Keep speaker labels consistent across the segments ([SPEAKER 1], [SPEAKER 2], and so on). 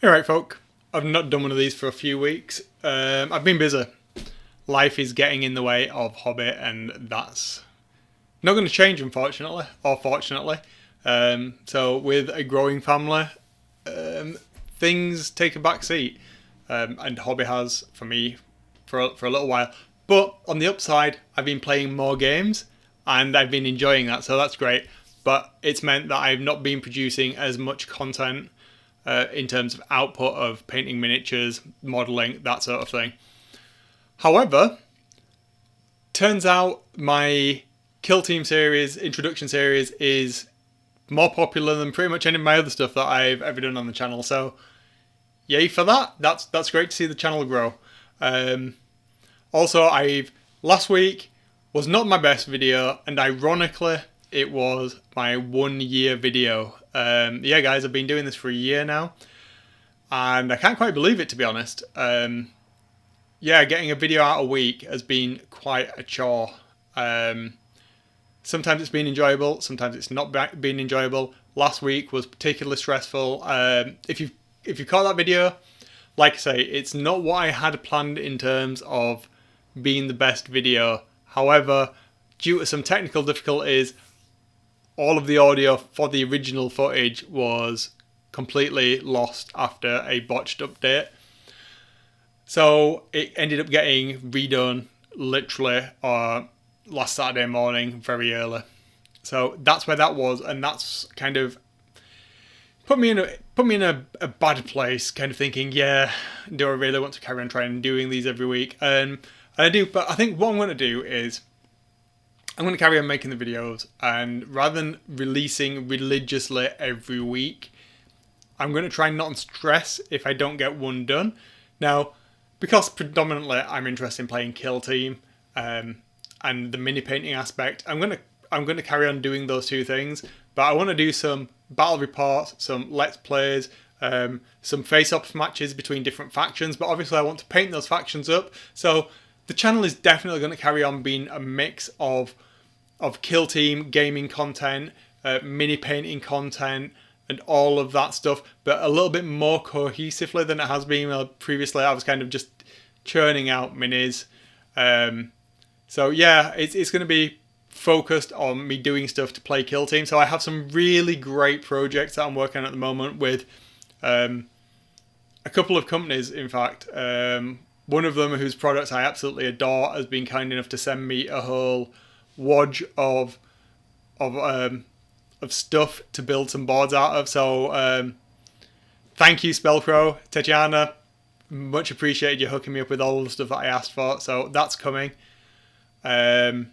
[SPEAKER 1] Alright folk, I've not done one of these for a few weeks. I've been busy. Life is getting in the way of hobby, and that's not going to change, unfortunately, or fortunately. So with a growing family, things take a back seat, and hobby has for me for a little while. But on the upside, I've been playing more games, and I've been enjoying that, so that's great. But it's meant that I've not been producing as much content in terms of output of painting miniatures, modelling, that sort of thing. However, turns out my Kill Team series, introduction series, is more popular than pretty much any of my other stuff that I've ever done on the channel. So, yay for that. That's great to see the channel grow. Also, last week was not my best video, and ironically, it was my 1 year video. Yeah, guys, I've been doing this for a year now, and I can't quite believe it, to be honest. Yeah, getting a video out a week has been quite a chore. Sometimes it's been enjoyable, sometimes it's not been enjoyable. Last week was particularly stressful. If you caught that video, like I say, it's not what I had planned in terms of being the best video. However, due to some technical difficulties, all of the audio for the original footage was completely lost after a botched update. So it ended up getting redone literally last Saturday morning, very early. So that's where that was, and that's kind of put me in a bad place, kind of thinking, yeah, do I really want to carry on trying and doing these every week? And I do, but I think what I'm going to do is I'm going to carry on making the videos, and rather than releasing religiously every week, I'm going to try not to stress if I don't get one done. Now, because predominantly I'm interested in playing Kill Team and the mini painting aspect, I'm going to carry on doing those two things. But I want to do some battle reports, some let's plays, some face-off matches between different factions. But obviously, I want to paint those factions up. So the channel is definitely going to carry on being a mix of Kill Team gaming content, mini painting content, and all of that stuff, but a little bit more cohesively than it has been previously. I was kind of just churning out minis. So yeah, it's going to be focused on me doing stuff to play Kill Team. So I have some really great projects that I'm working on at the moment with a couple of companies, in fact. One of them, whose products I absolutely adore, has been kind enough to send me a whole wad of stuff to build some boards out of. So thank you, Spellcrow, Tatiana. Much appreciated you hooking me up with all the stuff that I asked for. So that's coming. And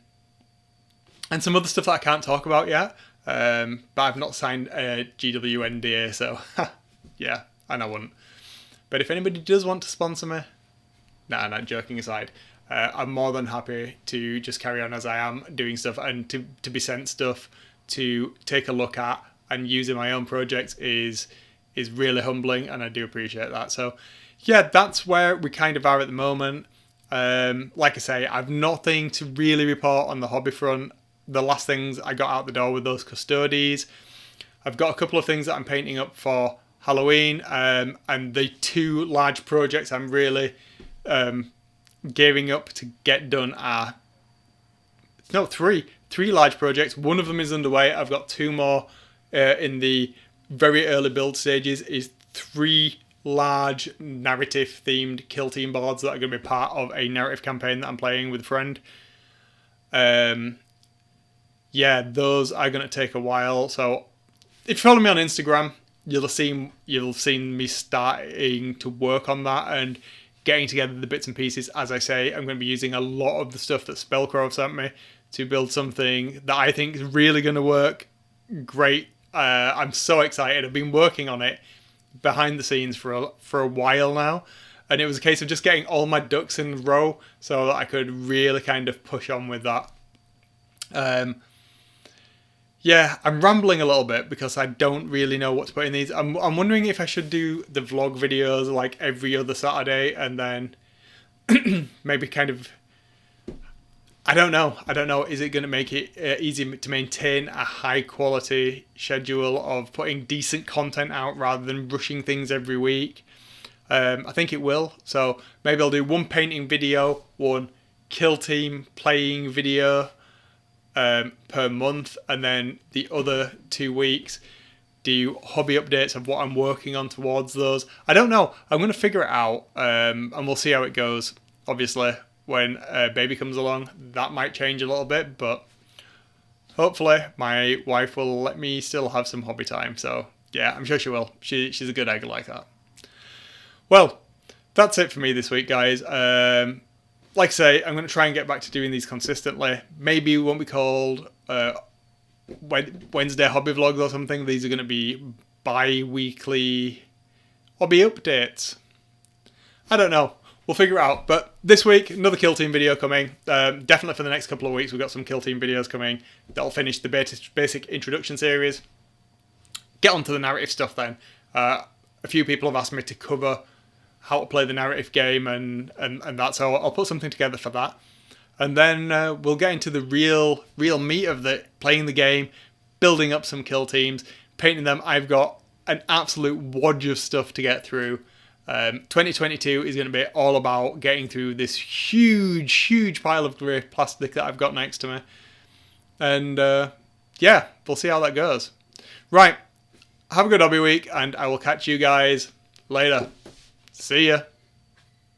[SPEAKER 1] some other stuff that I can't talk about yet. But I've not signed a GWNDA, so yeah, and I wouldn't. But if anybody does want to sponsor me, nah, joking aside, I'm more than happy to just carry on as I am doing stuff, and to be sent stuff to take a look at and use in my own projects is really humbling, and I do appreciate that. So yeah, that's where we kind of are at the moment. Like I say, I've nothing to really report on the hobby front. The last things I got out the door with those custodies. I've got a couple of things that I'm painting up for Halloween, and the two large projects I'm really gearing up to get done are three large projects. One of them is underway. I've got two more in the very early build stages. Is 3 large narrative themed Kill Team boards that are going to be part of a narrative campaign that I'm playing with a friend. Yeah, those are going to take a while. So if you follow me on Instagram, you'll have seen me starting to work on that and getting together the bits and pieces. As I say, I'm going to be using a lot of the stuff that Spellcrow sent me to build something that I think is really going to work great. I'm so excited. I've been working on it behind the scenes for a while now, and it was a case of just getting all my ducks in a row so that I could really kind of push on with that. Yeah, I'm rambling a little bit because I don't really know what to put in these. I'm wondering if I should do the vlog videos like every other Saturday, and then maybe kind of I don't know. Is it going to make it easy to maintain a high quality schedule of putting decent content out rather than rushing things every week? I think it will. So maybe I'll do one painting video, one kill team playing video per month, and then the other 2 weeks do hobby updates of what I'm working on towards those. I don't know. I'm going to figure it out, and we'll see how it goes. Obviously, when baby comes along, that might change a little bit, but hopefully my wife will let me still have some hobby time. So yeah, I'm sure she will. She's a good egg like that. Well, that's it for me this week, guys. Like I say, I'm going to try and get back to doing these consistently. Maybe it won't be called Wednesday hobby vlogs or something. These are going to be bi-weekly hobby updates. I don't know. We'll figure it out. But this week, another Kill Team video coming. Definitely for the next couple of weeks, we've got some Kill Team videos coming. That'll finish the basic introduction series. Get onto the narrative stuff then. A few people have asked me to cover how to play the narrative game and that, so I'll put something together for that. And then we'll get into the real meat of playing the game, building up some kill teams, painting them. I've got an absolute wodge of stuff to get through. 2022 is going to be all about getting through this huge pile of grey plastic that I've got next to me. And yeah, we'll see how that goes. Right, have a good hobby week, and I will catch you guys later. See ya.